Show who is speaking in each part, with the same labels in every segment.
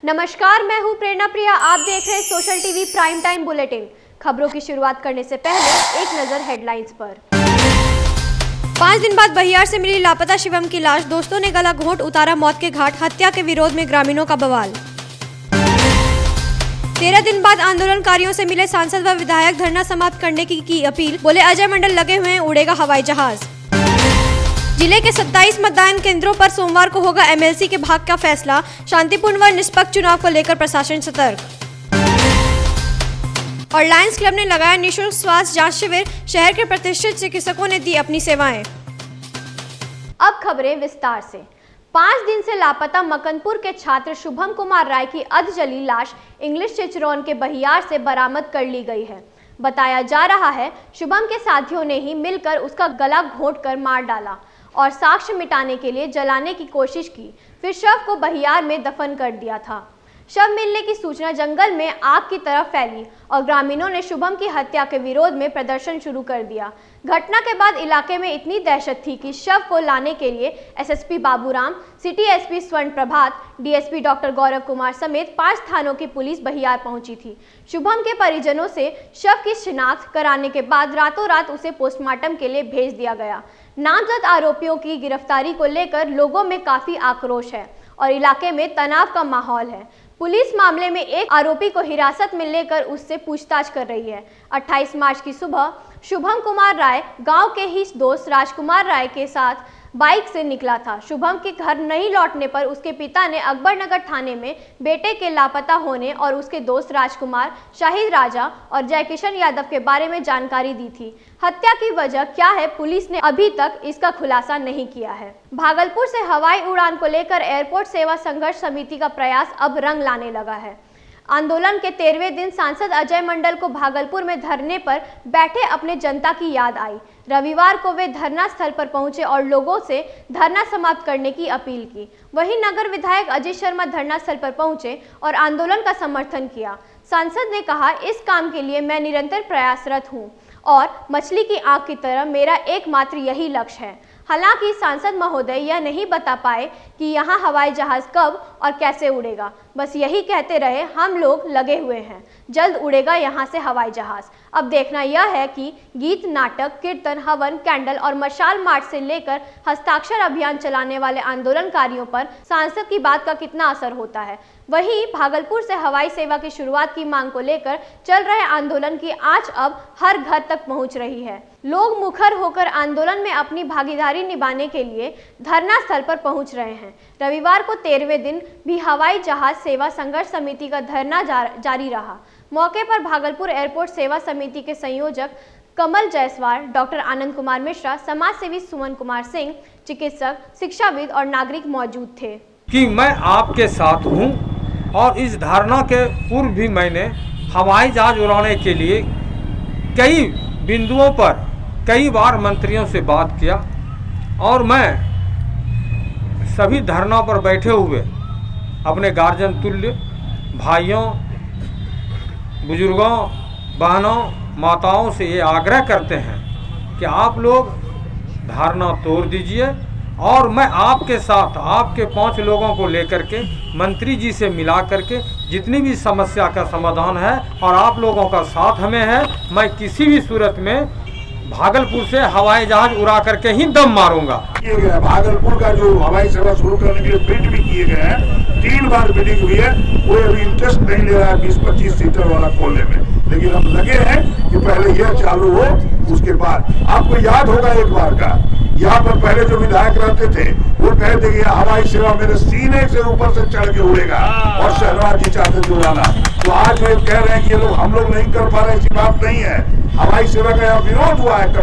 Speaker 1: नमस्कार, मैं हूं प्रेरणा प्रिया। आप देख रहे हैं social TV prime time bulletin. खबरों की शुरुआत करने से पहले एक नजर हेडलाइंस पर। 5 दिन बाद बहियार से मिली लापता शिवम की लाश, दोस्तों ने गला घोंट उतारा मौत के घाट, हत्या के विरोध में ग्रामीणों का बवाल। 13 दिन बाद आंदोलनकारियों से मिले सांसद व विधायक, धरना समाप्त करने की अपील, बोले अजय मंडल लगे हुए हैं, उड़ेगा हवाई जहाज। जिले के 27 मतदान केंद्रों पर सोमवार को होगा एमएलसी के भाग्य का फैसला, शांतिपूर्ण व निष्पक्ष चुनाव को लेकर प्रशासन सतर्क। और लायंस क्लब ने लगाया निःशुल्क स्वास्थ्य जांच शिविर, शहर के प्रतिष्ठित चिकित्सकों ने दी अपनी सेवाएं। अब खबरें विस्तार से। 5 दिन से लापता मकनपुर के छात्र शुभम कुमार राय की अधजली लाश इंग्लिश चिचरौन के बहियार से बरामद कर ली गई है। बताया जा रहा है शुभम के साथियों ने ही मिलकर उसका गला घोंट कर मार डाला और साक्ष्य मिटाने के लिए जलाने की कोशिश की, फिर शव को बहियार में दफन कर दिया था। शव मिलने की सूचना जंगल में आग की तरह फैली और ग्रामीणों ने शुभम की हत्या के विरोध में प्रदर्शन शुरू कर दिया। घटना के बाद इलाके में इतनी दहशत थी कि शव को लाने के लिए एसएसपी बाबूराम, सिटी एसपी स्वर्ण प्रभात, डीएसपी डॉक्टर गौरव कुमार समेत 5 थानों की पुलिस बहियार पहुंची थी। शुभम के परिजनों से शव की शिनाख्त कराने के बाद रातों रात उसे पोस्टमार्टम के लिए भेज दिया गया। नामजद आरोपियों की गिरफ्तारी को लेकर लोगों में काफी आक्रोश है और इलाके में तनाव का माहौल है। पुलिस मामले में एक आरोपी को हिरासत में लेकर उससे पूछताछ कर रही है। 28 मार्च की सुबह शुभम कुमार राय गांव के ही दोस्त राजकुमार राय के साथ बाइक से निकला था। शुभम के घर नहीं लौटने पर उसके पिता ने अकबरनगर थाने में बेटे के लापता होने और उसके दोस्त राजकुमार, शाहिद राजा और जयकिशन यादव के बारे में जानकारी दी थी। हत्या की वजह क्या है, पुलिस ने अभी तक इसका खुलासा नहीं किया है। भागलपुर से हवाई उड़ान को लेकर एयरपोर्ट सेवा संघर्ष समिति का प्रयास अब रंग लाने लगा है। आंदोलन के 13वें दिन सांसद अजय मंडल को भागलपुर में धरने पर बैठे अपने जनता की याद आई। रविवार को वे धरना स्थल पर पहुंचे और लोगों से धरना समाप्त करने की अपील की। वहीं नगर विधायक अजय शर्मा धरना स्थल पर पहुंचे और आंदोलन का समर्थन किया। सांसद ने कहा, इस काम के लिए मैं निरंतर प्रयासरत हूं और मछली की आंख की तरह मेरा एकमात्र यही लक्ष्य है। हालांकि सांसद महोदय यह नहीं बता पाए कि यहां हवाई जहाज कब और कैसे उड़ेगा, बस यही कहते रहे, हम लोग लगे हुए हैं, जल्द उड़ेगा यहां से हवाई जहाज। अब देखना यह है कि गीत, नाटक, कीर्तन, हवन, कैंडल और मशाल मार्च से लेकर हस्ताक्षर अभियान चलाने वाले आंदोलनकारियों पर सांसद की बात का कितना असर होता है। वहीं भागलपुर से हवाई सेवा की शुरुआत की मांग को लेकर चल रहे आंदोलन की आंच अब हर घर तक पहुंच रही है। लोग मुखर होकर आंदोलन में अपनी भागीदारी निभाने के लिए धरना स्थल पर पहुंच रहे हैं। रविवार को 13वें दिन भी हवाई जहाज सेवा संघर्ष समिति का धरना जारी रहा। मौके पर भागलपुर एयरपोर्ट सेवा समिति के संयोजक कमल जायसवाल, डॉक्टर आनंद कुमार मिश्रा, समाज सेवी सुमन कुमार सिंह, चिकित्सक, शिक्षाविद और नागरिक मौजूद थे।
Speaker 2: कि मैं आपके साथ हूं और इस धारणा के पूर्व भी मैंने हवाई जहाज उड़ाने के लिए कई बिंदुओं पर कई बार मंत्रियों से बात किया और मैं सभी धरनों पर बैठे हुए अपने गार्जियन तुल्य भाइयों, बुजुर्गों, बहनों, माताओं से ये आग्रह करते हैं कि आप लोग धारणा तोड़ दीजिए और मैं आपके साथ आपके 5 लोगों को लेकर के मंत्री जी से मिला करके जितनी भी समस्या का समाधान है और आप लोगों का साथ हमें है, मैं किसी भी सूरत में भागलपुर से हवाई जहाज उड़ा करके ही दम मारूंगा।
Speaker 3: भागलपुर का जो हवाई सेवा शुरू करने के लिए बिड भी किए गए हैं, 3 बार बिडिंग हुई है, कोई अभी इंटरेस्ट नहीं ले रहा है 20-25 सीटर वाला खोलने में, लेकिन हम लगे हैं कि पहले यह चालू हो, उसके बाद। आपको याद होगा एक बार का, यहाँ पर पहले जो विधायक रहते थे वो कहते कि हवाई सेवा मेरे सीने से ऊपर से चढ़ के उड़ेगा और शहनाज जी चाहते थे उड़ाना। तो आज वे कह रहे हैं कि ये लोग हम लोग नहीं कर पा रहे, ऐसी बात नहीं है। हवाई सेवा का यहाँ विरोध हुआ है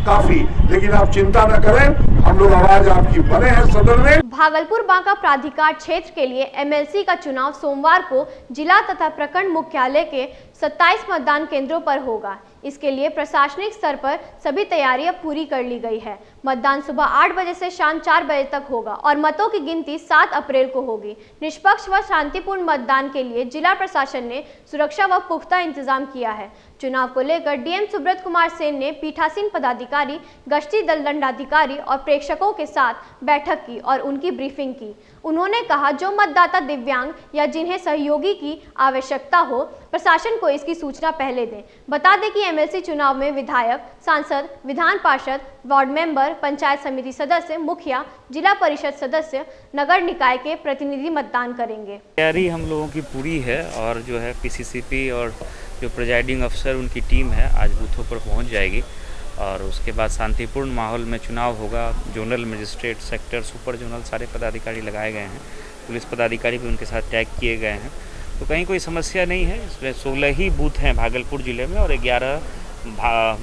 Speaker 3: काफी, लेकिन आप चिंता न करें, हम लोग आवाज आपकी बने हैं सदन में।
Speaker 1: भागलपुर बांका प्राधिकार क्षेत्र के लिए एमएलसी का चुनाव सोमवार को जिला तथा प्रखंड मुख्यालय के 27 मतदान केंद्रों पर होगा। इसके लिए प्रशासनिक स्तर पर सभी तैयारियां पूरी कर ली गई है। मतदान सुबह 8 बजे से शाम 4 बजे तक होगा और मतों की गिनती 7 अप्रैल को होगी। निष्पक्ष व शांतिपूर्ण मतदान के लिए जिला प्रशासन ने सुरक्षा व पुख्ता इंतजाम किया है। चुनाव को लेकर डीएम सुब्रत कुमार सेन ने पीठासीन पदाधिकारी, गश्ती दल दंडाधिकारी और प्रेक्षकों के साथ बैठक की और उनकी ब्रीफिंग की। उन्होंने कहा, जो मतदाता दिव्यांग या जिन्हें सहयोगी की आवश्यकता हो, प्रशासन को इसकी सूचना पहले दें। बता दें कि एमएलसी चुनाव में विधायक, सांसद, विधान पार्षद, वार्ड मेंबर, पंचायत समिति सदस्य, मुखिया, जिला परिषद सदस्य, नगर निकाय के प्रतिनिधि मतदान करेंगे।
Speaker 4: तैयारी हम लोगों की पूरी है और जो है पीसीसीपी और जो प्रिजाइडिंग अफसर उनकी टीम है आज बूथों पर पहुंच जाएगी और उसके बाद शांतिपूर्ण माहौल में चुनाव होगा। Zonal magistrate, sector, super zonal सारे पदाधिकारी लगाए गए हैं। पुलिस पदाधिकारी भी उनके साथ टैग किए गए हैं, तो कहीं कोई समस्या नहीं है। इसमें 16 ही बूथ हैं भागलपुर जिले में और 11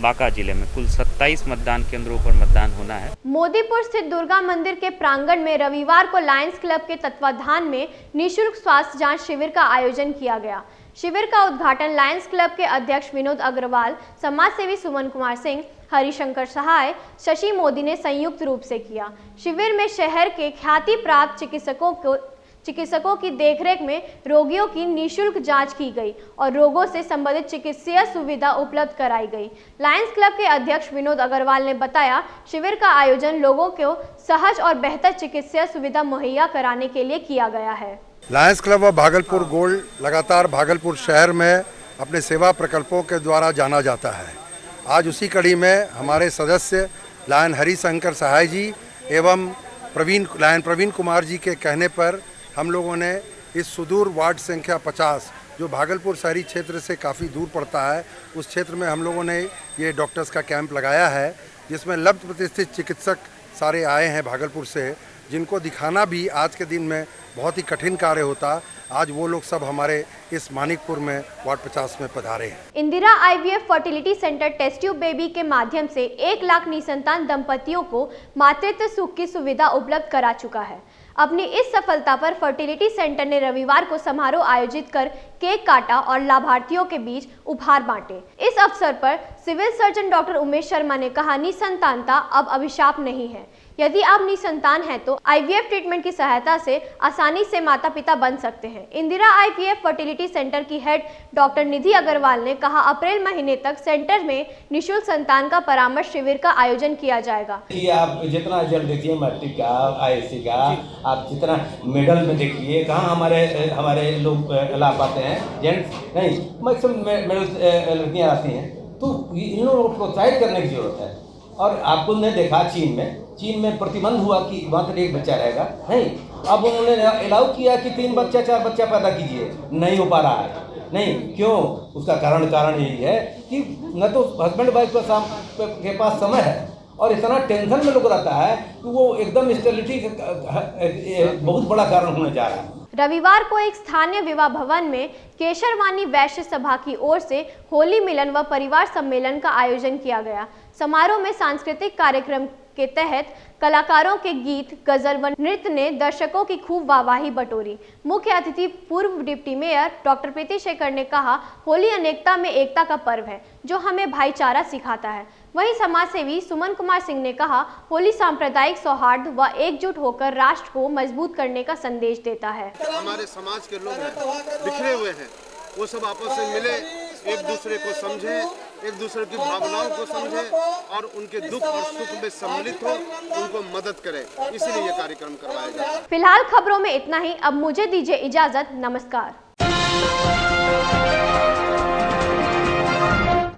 Speaker 4: बांका जिले में। कुल 27 मतदान केंद्रों पर मतदान होना है।
Speaker 1: मोदीपुर स्थित दुर्गा मंदिर के प्रांगण में रविवार को लायंस क्लब के तत्वाधान में निःशुल्क स्वास्थ्य जांच शिविर का आयोजन किया गया। शिविर का उद्घाटन लायंस क्लब के अध्यक्ष विनोद अग्रवाल, समाजसेवी सुमन कुमार सिंह, हरिशंकर सहाय, शशि मोदी ने संयुक्त रूप से किया। शिविर में शहर के ख्याति प्राप्त चिकित्सकों की देखरेख में रोगियों की निःशुल्क जांच की गई और रोगों से संबंधित चिकित्सीय सुविधा उपलब्ध कराई गई। लायंस क्लब के अध्यक्ष विनोद अग्रवाल ने बताया, शिविर का आयोजन लोगों को सहज और बेहतर चिकित्सीय सुविधा मुहैया कराने के लिए किया गया है।
Speaker 5: Lions club of Bhagalpur gold लगातार भागलपुर शहर में अपने सेवा प्रकल्पों के द्वारा जाना जाता है। आज उसी कड़ी में हमारे सदस्य लायन हरिशंकर सहाय जी एवं लायन प्रवीण कुमार जी के कहने पर हम लोगों ने इस सुदूर वार्ड संख्या 50 जो भागलपुर शहरी क्षेत्र से काफ़ी दूर पड़ता है, उस क्षेत्र में हम लोगों ने ये डॉक्टर्स का कैंप लगाया है, जिसमें लब्ध प्रतिष्ठित चिकित्सक सारे आए हैं भागलपुर से, जिनको दिखाना भी आज के दिन में बहुत ही कठिन कार्य होता। आज वो लोग सब हमारे इस मानिकपुर में वार्ड 50 में पधारे हैं।
Speaker 1: Indira IVF fertility centre test tube baby के माध्यम से 1 लाख निसंतान दंपतियों को मातृत्व सुख की सुविधा उपलब्ध करा चुका है। अपनी इस सफलता पर फर्टिलिटी सेंटर ने रविवार को समारोह आयोजित कर केक काटा और लाभार्थियों के बीच उपहार बांटे। इस अवसर पर civil surgeon doctor Umesh Sharma ने कहा, निसंतानता अब अभिशाप नहीं है। यदि आप निसंतान हैं तो आईवीएफ ट्रीटमेंट की सहायता से आसानी से माता पिता बन सकते हैं। इंदिरा आईवीएफ फर्टिलिटी सेंटर की हेड डॉक्टर निधि अग्रवाल ने कहा, अप्रैल महीने तक सेंटर में निःशुल्क संतान का परामर्श शिविर का आयोजन किया जाएगा।
Speaker 6: आप जितना रिजल्ट देखिए मैट्रिक का, आईएससी का, आप जितना मेडल में देखिए, कहाँ हमारे लोग लाभ पाते हैं, जेंट्स नहीं, मैक्सिमम मेडल लड़कियाँ आती हैं। तो इन लोगों को प्रोत्साहित करने की जरूरत है। और आपको ने देखा चीन में प्रतिबंध हुआ कि मात्र 1 बच्चा रहेगा, नहीं, अब उन्होंने अलाउ किया कि 3 बच्चा 4 बच्चा पैदा कीजिए, नहीं हो पा रहा है। नहीं, क्यों? उसका कारण यही है कि न तो हस्बैंड वाइफ के पास समय है और इतना टेंशन में लोग रहता है कि वो एकदम स्टेरिलिटी बहुत बड़ा कारण होने जा रहा है।
Speaker 1: रविवार को एक स्थानीय विवाह भवन में केशरवानी वैश्य सभा की ओर से होली मिलन व परिवार सम्मेलन का आयोजन किया गया। समारोह में सांस्कृतिक कार्यक्रम के तहत कलाकारों के गीत, गजल व नृत्य ने दर्शकों की खूब वाहवाही बटोरी। मुख्य अतिथि पूर्व डिप्टी मेयर डॉक्टर प्रीति शेखर ने कहा, होली अनेकता में एकता का पर्व है जो हमें भाईचारा सिखाता है। वहीं समाजसेवी सुमन कुमार सिंह ने कहा, होली सांप्रदायिक सौहार्द व एकजुट होकर राष्ट्र को मजबूत करने का संदेश देता है।
Speaker 7: हमारे समाज के लोग हैं, बिखरे हुए हैं, वो सब आपस में मिले, एक दूसरे को समझें, एक दूसरे की भावनाओं को समझें और उनके दुख और सुख में सम्मिलित हो, उनको मदद करें, इसलिए ये कार्यक्रम करवाया गया।
Speaker 1: फिलहाल खबरों में इतना ही। अब मुझे दीजिए इजाजत। नमस्कार।